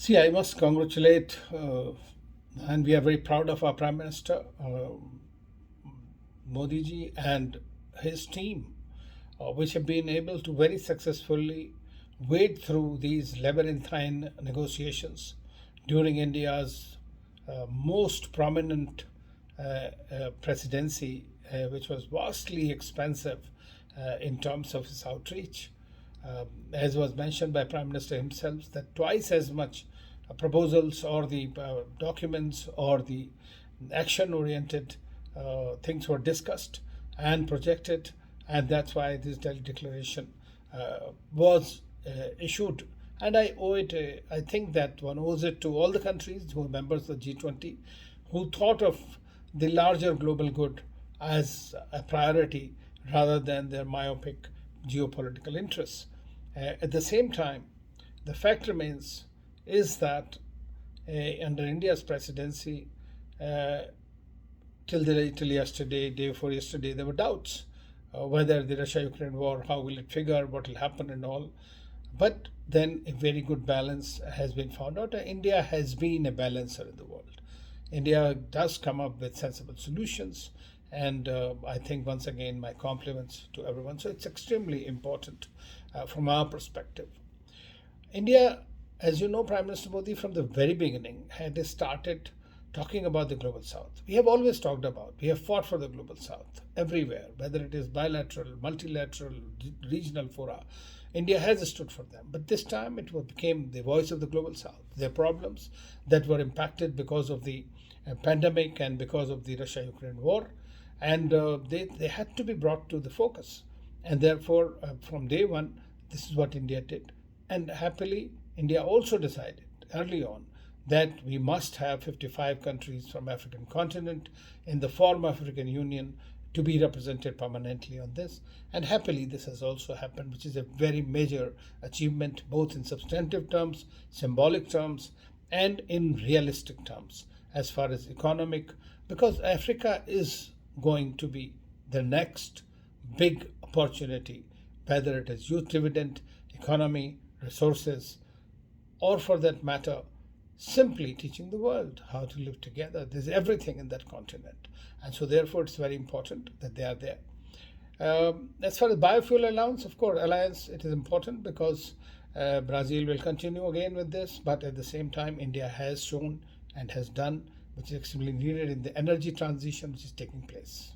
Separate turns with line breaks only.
See, I must congratulate, and we are very proud of our Prime Minister, Modi ji, and his team, which have been able to very successfully wade through these labyrinthine negotiations during India's most prominent presidency, which was vastly expensive in terms of its outreach. As was mentioned by Prime Minister himself, that twice as much proposals or the documents or the action-oriented things were discussed and projected, and that's why this Delhi Declaration was issued. And I owe it. I think that one owes it to all the countries who are members of the G20, who thought of the larger global good as a priority rather than their myopic geopolitical interests. At the same time, the fact remains is that under India's presidency, uh, till yesterday, day before yesterday, there were doubts whether the Russia-Ukraine war, how will it figure, what will happen, and all. But then a very good balance has been found out. India has been a balancer in the world. India does come up with sensible solutions, and I think once again my compliments to everyone. So it's extremely important from our perspective. India, as you know, Prime Minister Modi from the very beginning had started talking about the global south. We have always talked about, we have fought for the global south everywhere, whether it is bilateral, multilateral, regional fora. India has stood for them. But this time it became the voice of the global south. Their problems that were impacted because of the pandemic and because of the Russia Ukraine war. And they had to be brought to the focus. And therefore, from day one, this is what India did. And happily, India also decided early on that we must have 55 countries from African continent in the former African Union to be represented permanently on this. And happily, this has also happened, which is a very major achievement, both in substantive terms, symbolic terms, and in realistic terms, as far as economic, because Africa is going to be the next big opportunity, whether it is youth dividend, economy, resources, or for that matter, simply teaching the world how to live together. There's everything in that continent. And so, therefore, it's very important that they are there. As far as biofuel allowance, of course, alliance, it is important because Brazil will continue again with this, but at the same time, India has shown and has done, which is extremely needed in the energy transition which is taking place.